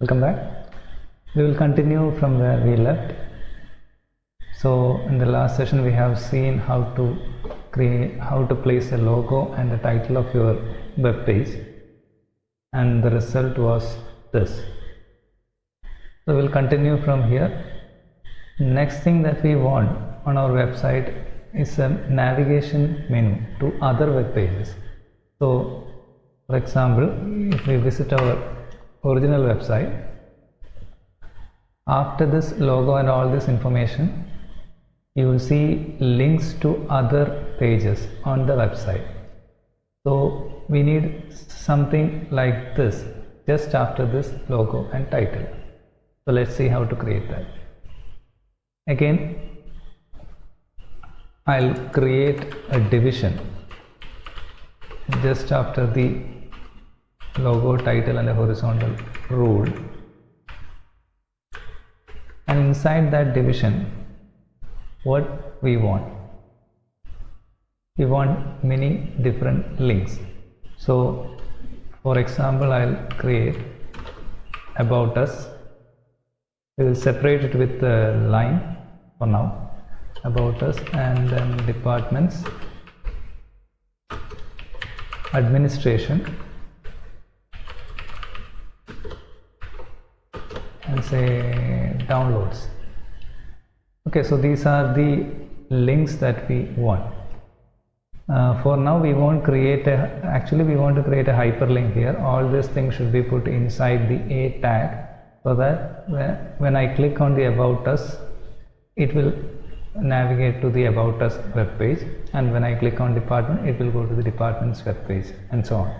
Welcome back. We will continue from where we left. So in the last session we have seen how to place a logo and the title of your web page, and the result was this. So we'll continue from here. Next thing that we want on our website is a navigation menu to other web pages. So for example, if we visit our original website, after this logo and all this information, you will see links to other pages on the website. So we need something like this just after this logo and title. So let's see how to create that. Again, I'll create a division just after the logo, title and the horizontal rule, and inside that division what we want many different links. So for example, I'll create about us. We will separate it with the line for now, about us, and then departments, administration, and say downloads. Okay, so these are the links that we want. For now we want to create a hyperlink here. All these things should be put inside the A tag, so that when I click on the about us, it will navigate to the about us web page, and when I click on department, it will go to the department's web page, and so on.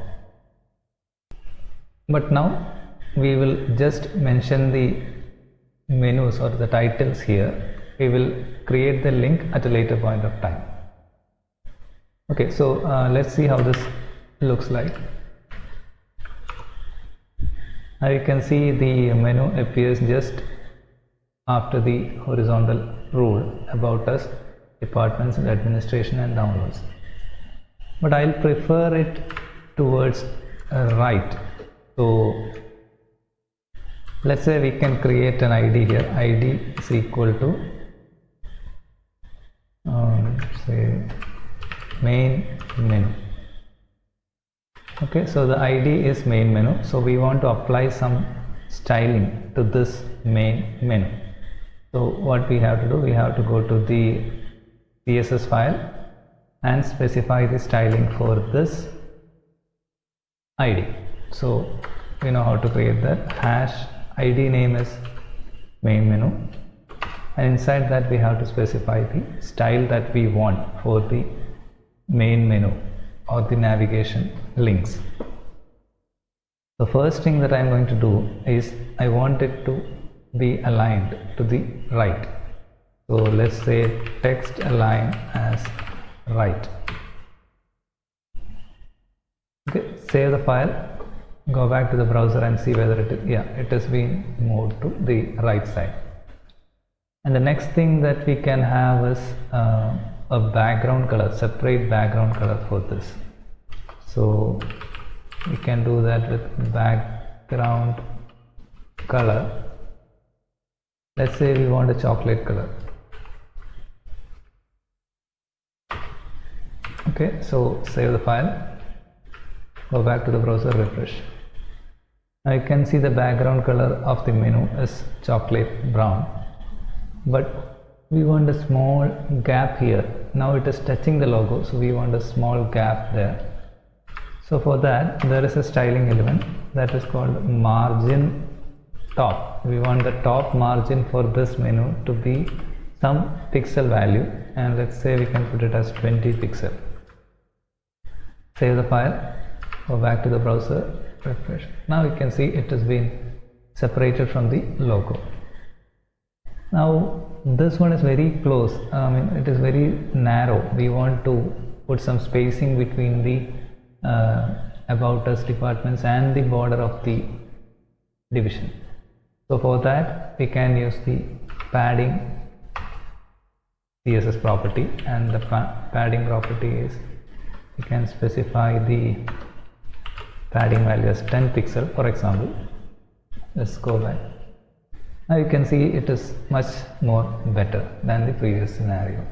But now we will just mention the menus or the titles here. We will create the link at a later point of time. Okay, so let's see how this looks like. Now you can see the menu appears just after the horizontal rule, about us, departments and administration and downloads. But I'll prefer it towards right. So let's say we can create an ID here. ID is equal to say main menu. Okay, so the ID is main menu, so we want to apply some styling to this main menu. So what we have to do, we have to go to the CSS file and specify the styling for this ID. So we know how to create that. Hash ID name is main menu, and inside that we have to specify the style that we want for the main menu or the navigation links. The first thing that I am going to do is I want it to be aligned to the right. So let's say text align as right. Okay, save the file, go back to the browser and see whether it has been moved to the right side. And the next thing that we can have is a background color, separate background color for this. So we can do that with background color. Let's say we want a chocolate color. Okay, so save the file, go back to the browser, refresh. Now you can see the background color of the menu is chocolate brown, but we want a small gap here. Now it is touching the logo, so we want a small gap there. So for that, there is a styling element that is called margin top. We want the top margin for this menu to be some pixel value, and let's say we can put it as 20 pixel. Save the file, go back to the browser, refresh. Now you can see it has been separated from the logo. Now this one is very close, it is very narrow. We want to put some spacing between the about us, departments and the border of the division. So for that we can use the padding CSS property, and the padding property is, we can specify the padding value as 10 pixel for example, Let's go back. Now you can see it is much more better than the previous scenario.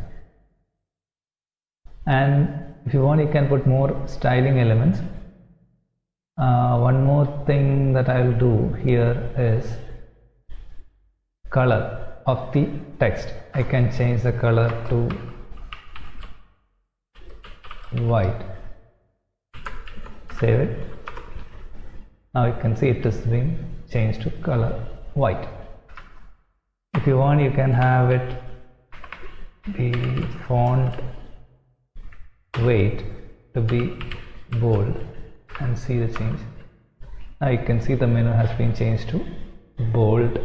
And if you want, you can put more styling elements. One more thing that I will do here is color of the text. I can change the color to white. Save it. Now you can see it is being changed to color white. If you want, you can have it the font weight to be bold and see the change. Now you can see the menu has been changed to bold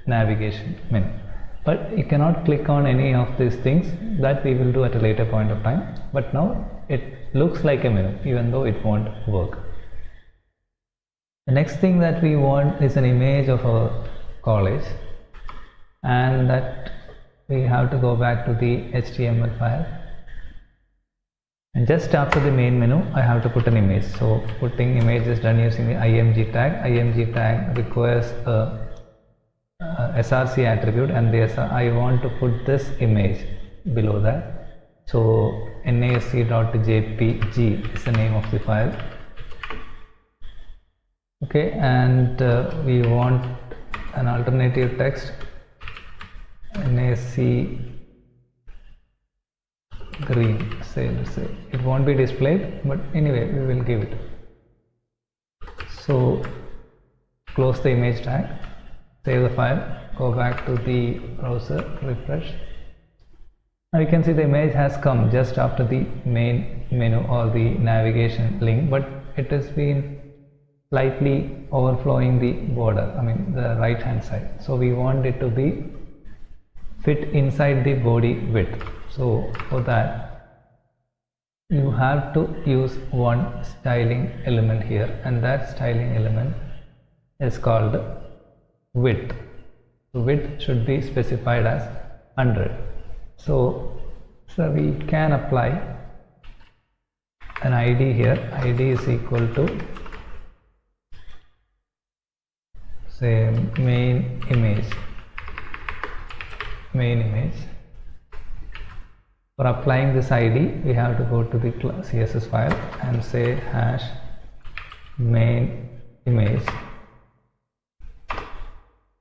navigation menu. But you cannot click on any of these things. That we will do at a later point of time. But now it looks like a menu even though it won't work. The next thing that we want is an image of our college, and that we have to go back to the HTML file, and just after the main menu I have to put an image. So putting image is done using the img tag. Img tag requires a src attribute, and I want to put this image below that. So nasc.jpg is the name of the file. Okay, and we want an alternative text, NAC green, let's say. It won't be displayed, but anyway we will give it. So close the image tag, save the file, go back to the browser, refresh. Now you can see the image has come just after the main menu or the navigation link, but it has been slightly overflowing the border, the right hand side. So we want it to be fit inside the body width. So for that you have to use one styling element here, and that styling element is called width. The width should be specified as 100. So we can apply an ID here. ID is equal to, say, main image. For applying this ID, we have to go to the CSS file and say hash main image,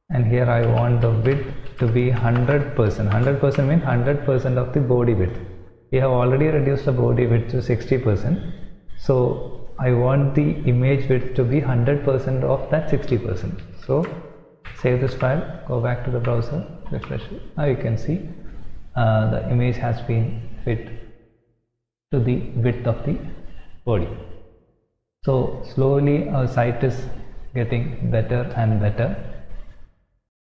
and here I want the width to be 100%. 100% means 100% of the body width. We have already reduced the body width to 60%, so I want the image width to be 100% of that 60%. So save this file, go back to the browser, refresh it. Now you can see the image has been fit to the width of the body. So slowly our site is getting better and better.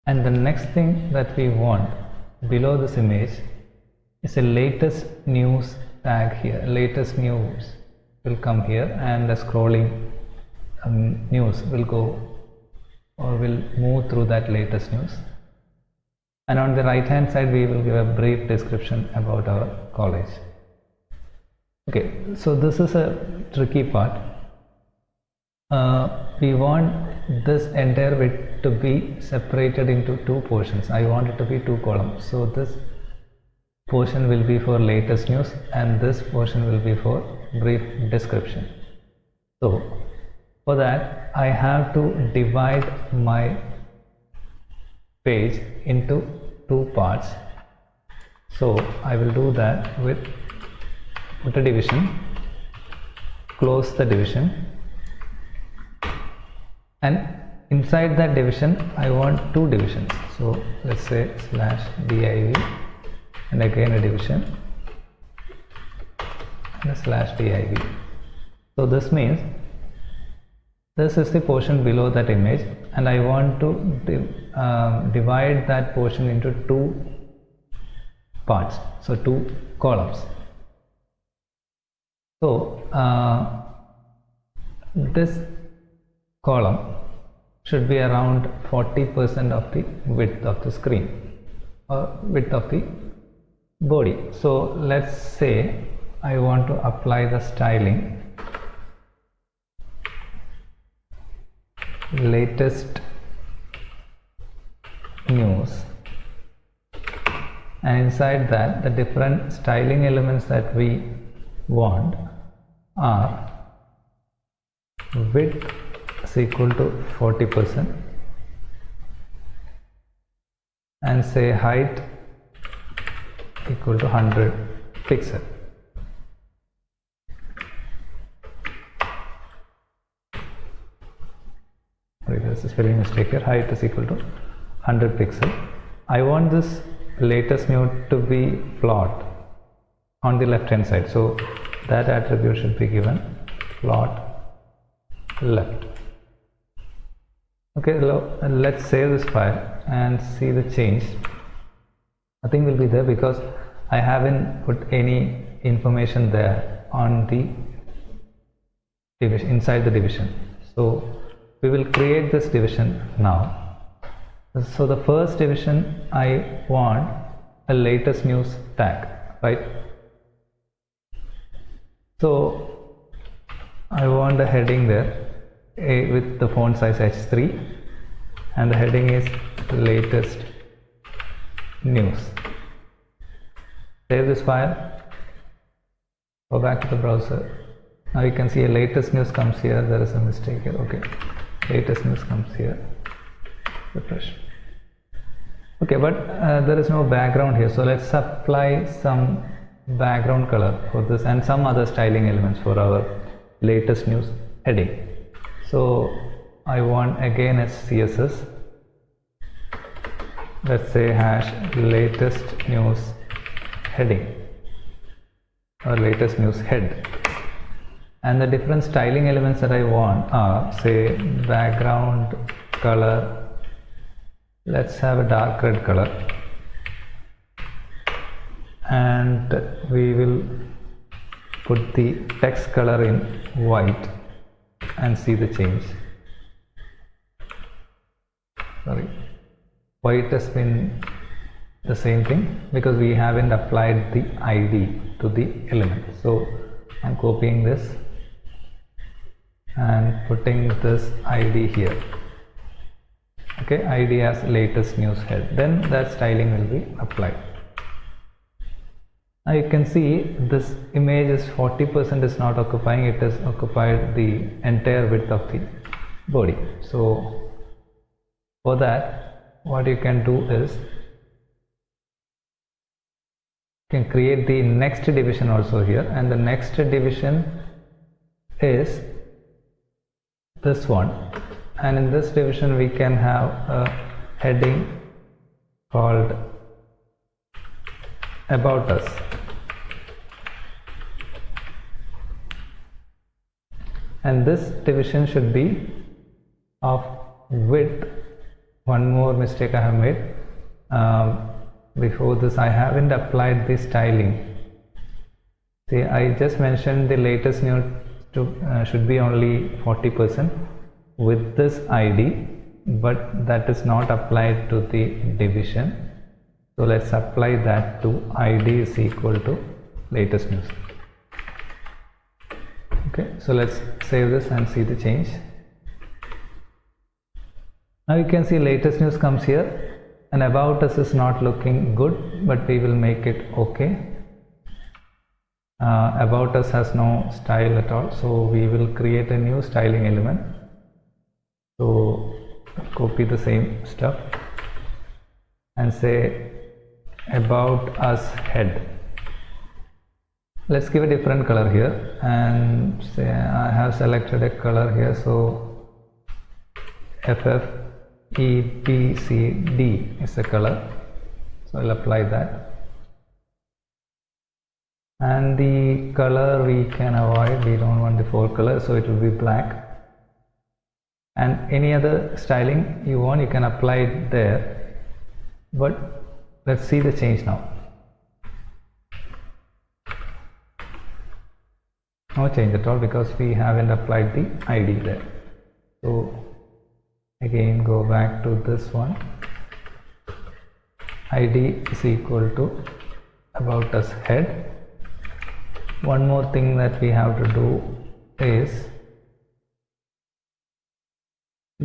And the next thing that we want below this image is a latest news tag here. Latest news will come here, and the scrolling news will go or will move through that latest news. And on the right hand side we will give a brief description about our college. Okay, so this is a tricky part. We want this entire width to be separated into two portions. I want it to be two columns. So this portion will be for latest news and this portion will be for brief description. So for that I have to divide my page into two parts. So I will do that with put a division, close the division, and inside that division I want two divisions. So let's say /div and again a division and a /div. So this means this is the portion below that image, and I want to divide that portion into two parts, so two columns. So this column should be around 40% of the width of the screen or width of the body. So let's say I want to apply the styling latest news, and inside that the different styling elements that we want are width is equal to 40% and say height equal to 100 pixel. Sorry, there's a spelling mistake here. Height is equal to 100 pixel. I want this latest new to be plot on the left hand side, so that attribute should be given plot left. Okay, let's save this file and see the change. Nothing will be there because I haven't put any information there on the division, inside the division. So we will create this division now. So the first division, I want a latest news tag, right? So I want a heading there with the font size H3, and the heading is latest news. Save this file, go back to the browser. Now you can see a latest news comes here. There is a mistake here. Okay, latest news comes here. Refresh. Okay, but there is no background here, so let's apply some background color for this and some other styling elements for our latest news heading. So I want again a CSS, let's say hash latest news heading or latest news head, and the different styling elements that I want are, say, background color. Let's have a dark red color, and we will put the text color in white and see the change. Sorry, white has been the same thing because we haven't applied the ID to the element. So I'm copying this and putting this ID here. Okay, ID as latest news head, then that styling will be applied. Now you can see this image is 40% is not occupying, it has occupied the entire width of the body. So for that, what you can do is you can create the next division also here, and the next division is this one, and in this division we can have a heading called about us. And this division should be of width. One more mistake I have made. Before this I haven't applied the styling. See, I just mentioned the latest news should be only 40% with this ID, but that is not applied to the division. So let's apply that to ID is equal to latest news. Okay, so let's save this and see the change. Now you can see latest news comes here, and about us is not looking good, but we will make it okay. About us has no style at all, so we will create a new styling element. So copy the same stuff and say about us head. Let's give a different color here, and say I have selected a color here, so FFEBCD is the color, so I'll apply that. And the color we can avoid, we don't want the full color, so it will be black. And any other styling you want, you can apply it there, but let's see the change now. No change at all because we haven't applied the ID there. So again go back to this one, ID is equal to about us head. One more thing that we have to do is,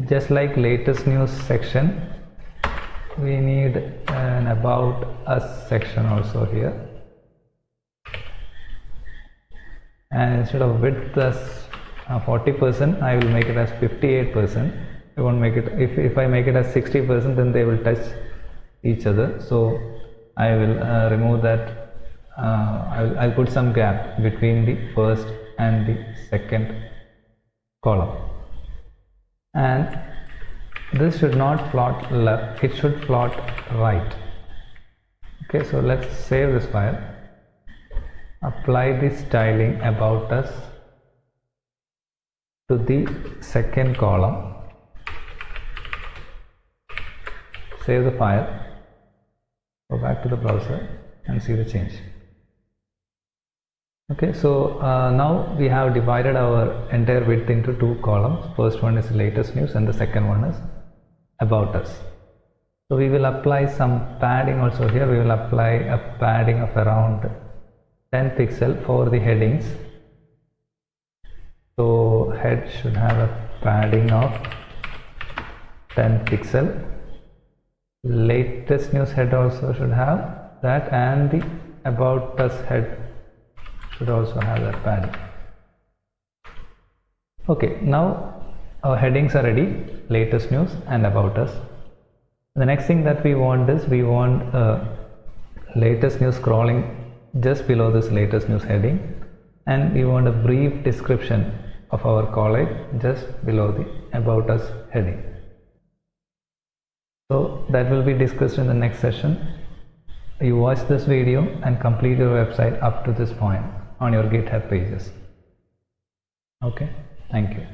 just like latest news section, we need an about us section also here, and instead of width as 40%, I will make it as 58%. I won't make it, if I make it as 60%, then they will touch each other. So I will remove that. I'll put some gap between the first and the second column, and this should not plot left, it should plot right. Okay, so let's save this file, apply the styling about us to the second column, save the file, go back to the browser and see the change. Okay, so now we have divided our entire width into two columns. First one is latest news and the second one is about us. So we will apply some padding also here. We will apply a padding of around 10 pixel for the headings. So head should have a padding of 10 pixel. Latest news head also should have that, and the about us head should also have that padding. Okay, now our headings are ready, latest news and about us. The next thing that we want is, we want latest news scrolling just below this latest news heading, and we want a brief description of our college just below the about us heading. So that will be discussed in the next session. You watch this video and complete your website up to this point on your GitHub pages. Okay, thank you.